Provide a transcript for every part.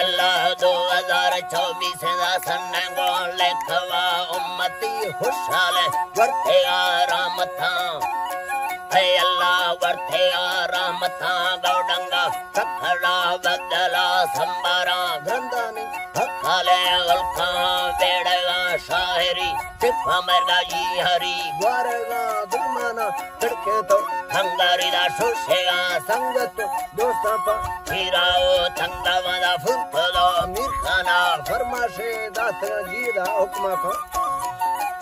अल्लाह 2024 का सन्नगो लेखवा उम्मती खुशहाल वर्ते आरामता अल्लाह वर्ते आरामता गौडंगा सखड़ा बदला संबारा गंदानी हकाले अलखा बेड़गा शायरी सिफा मरगा जी हरी ग्वारगा दुमाना तड़के तो हंगारीदा शोशेगा संगत दोस्ता पा हिराओ तंगवादा फुर्तलो मिरखाना फरमाशे दासगा जीदा हुक्मा को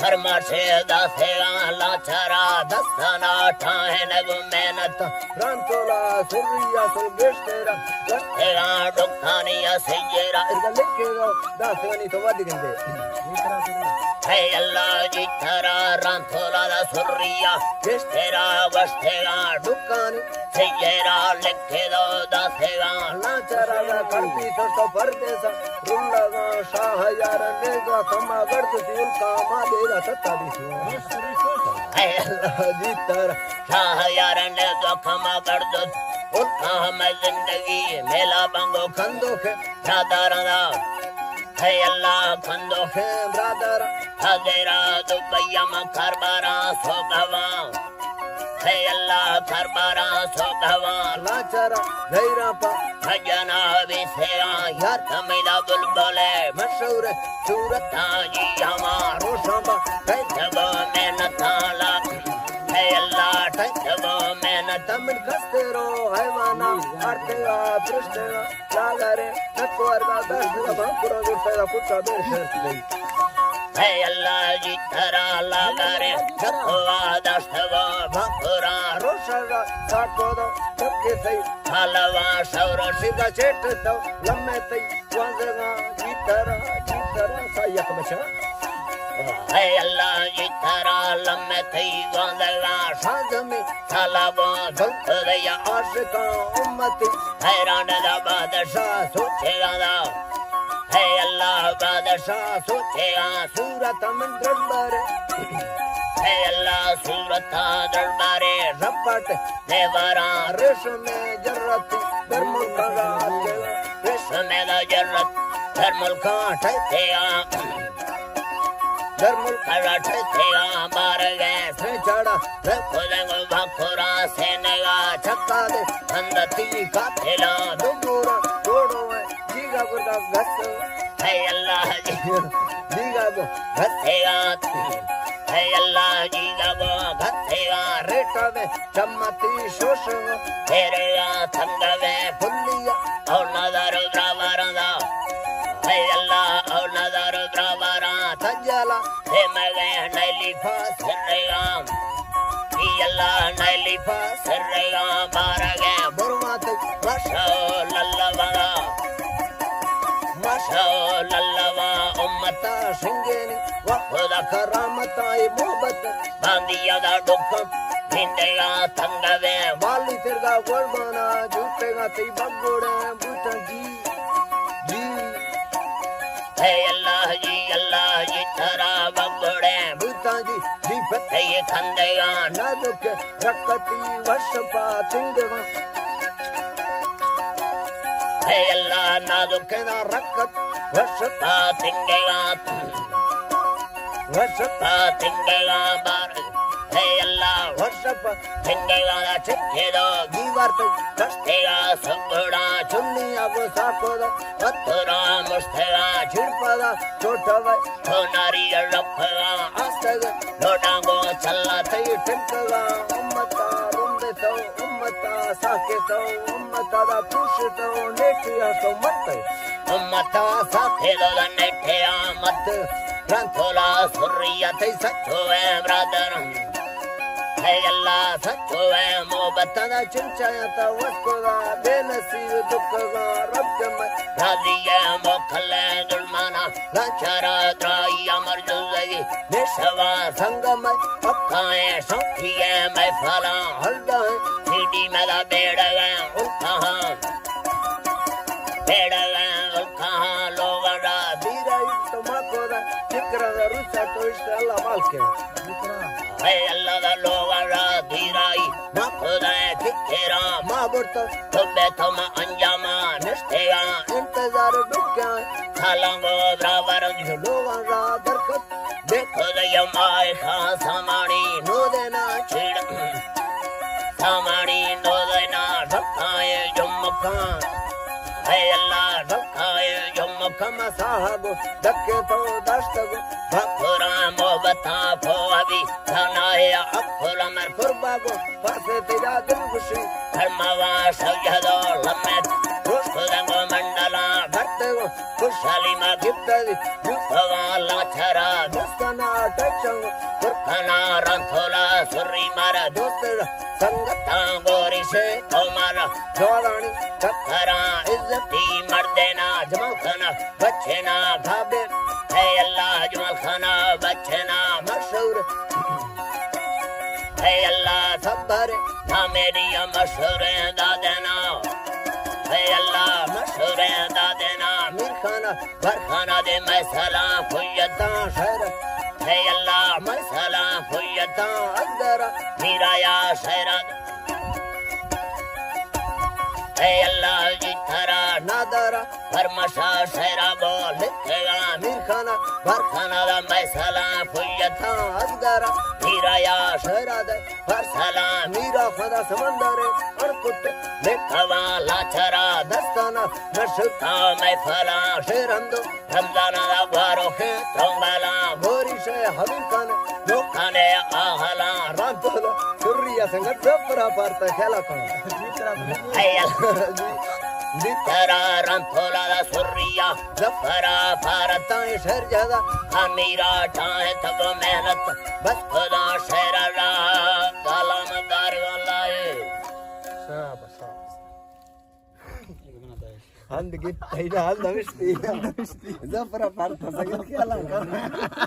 फरमाशे दासेगा लाचारा दस्ताना ठाहे नगु मेहनत रांतोला सुरिया सुगेश्तेरा गस्तेगा डुक्तानिया सेजेरा इरगा लेकेगा दासेगा नी तो वादी गंदे है अल्लाह जी तारा रांतोला दा सुरिया गेश्तेरा गस्तेगा डुक्तानी सेजेरा लेकेगा दासेगा लाचारा दा कल्पी तो परदेसा रुल्लागा शाहयार नेगा कमा गर्द सिल कामा देरा सत्तालीस है अल्लाह जी तारा शाहयार नेगा कमा गर्द उनका मैं जिंदगी मेला बंगो खंदो के रादारा है अल्लाह खंदो के ब्रादर हजेरा दुबैया में करबारा सोगवा है अल्लाह करबारा सोगवा लाचारा गैरा पा खजना विसेया यार तमिदा बुलबुले मशहूर सूरत जी हमारो शाबा कैसबो मेहनत ला है अल्लाह कैसबो मेहनत मिल कस्तेरो हैवाना आर्तेगा पृष्ठेगा लागरे नकोरगा दर्दगा बापुरा जुटेगा पुत्रा बेशर्त है अल्लाह जी तारा लागरे नकोवा दस्तवा बापुरा रोशगा साकोदो सबके सही हलवा शौर सिदा चेट तो लम्मे तई वांजगा जी तारा सायक बचा है अल्लाह जी तारा लम्मे तई वांजगा साज में सालाबो दुखदया आशिका उम्मती हैरान दा बादशाह सोचेगा दा है अल्लाह बादशाह सोचेगा सूरत मन दरबार है अल्लाह सूरत दरबारे रपट देवरा रेशम जर्रत धर्मल का रेशम जर्रत धर्मल का ठेया धर्मल का ठेया मार गए से चढ़ा रे खोलेंगे भाखोरा से नगा छक्का दे अंदती का थेला दुगुरा छोड़ो जीगा गुरगा घस है अल्लाह जीगा गो घसेगा है अल्लाह जीगा गो घसेगा रेटा में चम्मती शोषगा तेरेगा थंगवे फुल्लिया और नजर द्रावरदा है अल्लाह और नजर द्रावरा थजला हे मगे नैली फास रहेगा अल्लाह नैली फास रहेगा मार गए बुरमात मशो लल्लवा मशो लल्लवा उम्मता सिंगेनी वखुदा करामता मोहब्बत बांदिया दा डुकम हिंदेगा तंगवे वाली तिरगा गोलबाना झूठेगा ती बगोड़े बूटा जी है अल्लाह जी तारा बगोड़े बूटा जी फते ये खंदेगा नाजुक रखती वर्ष पा तिंगवा है अल्लाह नाजुक ना रखत वर्ष पा तिंगेगा बार है अल्लाह वर्ष पा तिंगेगा चिट्ठे दो दीवार पे कस्तेगा सुगड़ा चुन्नी अब साको दो पत्थरा मुस्तेगा छिड़पदा छोटवा सोनारी रखगा आस्तग लोडांगो चल्ला तई टिंकगा उम्मता रुंदे तो उम्मता साके तो उम्मता दा पुश तो नेटिया तो मत उम्मता साके दो नेटिया मत रंथोला सुरिया तई सच्चो है ब्रदर है अल्लाह सच्चो है मोहब्बत दा चिंचाया ता वस्कोगा बेनसीब दुखगा रब के राजी है मोखले दुलमाना लाचारा त्राई अमर जुज़गी निशवा संगम पक्काए सौखिए महफला हल्दा सीडी मेला बेड़ गए उनका बेड़ गए उनका लोगड़ा बीरा तो माकोदा जिक्र रुसा तो इश्क अल्लाह माल के है अल्लाह दा लोगरा धीराई ना खुदा कितेरा माबुरत तुबे तुम अंजामा निष्ठेगा इंतजार दुक्या खालांगो बराबर लोगरा दरकत देखो दया माय खा सामानी नो देना छिड़ सामानी नो देना ढकाए जुम्मका है अल्लाह ढकाए जुम्मका साहब धक्के तो दस्तगो भकुरा मोहब्बता फोवी थानाए अखुल मर कुर्बागो पासे तेरा दिल खुशी धर्मवा सजदो लम्मे खुशदंगो मंडला भक्तगो खुशहाली मा गिफ्तदी युवा लाछरा दस्तना टचंगो कुरखाना रंथोला सुरी मारा दोस्तर संगता गोरी से कौमारा जोड़ानी चक्करा इज्जती मर्देना जमाल खाना बच्चेना घाबे है अल्लाह जमाल खाना बच्चेना मशहूर है अल्लाह सब्र ना मेरी मशहूर दादेना है अल्लाह मशहूर दादेना मीर खाना घर खाना दे मैं सलाम फुयता शहर है अल्लाह मैं सलाम फुयता अदरा मीरा या शहरा है अल्लाह जी थरा नादरा फरमाशा शहरा बोल लिखेगा मीर खाना घर खाना दा मैं सलाम फुयता अदरा मीरा या शहरा दे फर सलाम मीरा खुदा समंदर अणकुट देखवा लाछरा दस्ताना नशुता मैं फला शेरंदो रमजाना दा वारो है तोंबाला गोरी से हबीब खान लोखाने आहला रातोला सुरिया संगत जफरा पारता खेला कौन दितरा रंथोला दा सुरिया जफरा पारता शहर ज्यादा अमीरा टाए तब मेहनत बस खुदा शेरा रा गाला मदार वालाए शाबाश हंद गित तैरा हंद मिस्ती जफरा पारता संगत खेला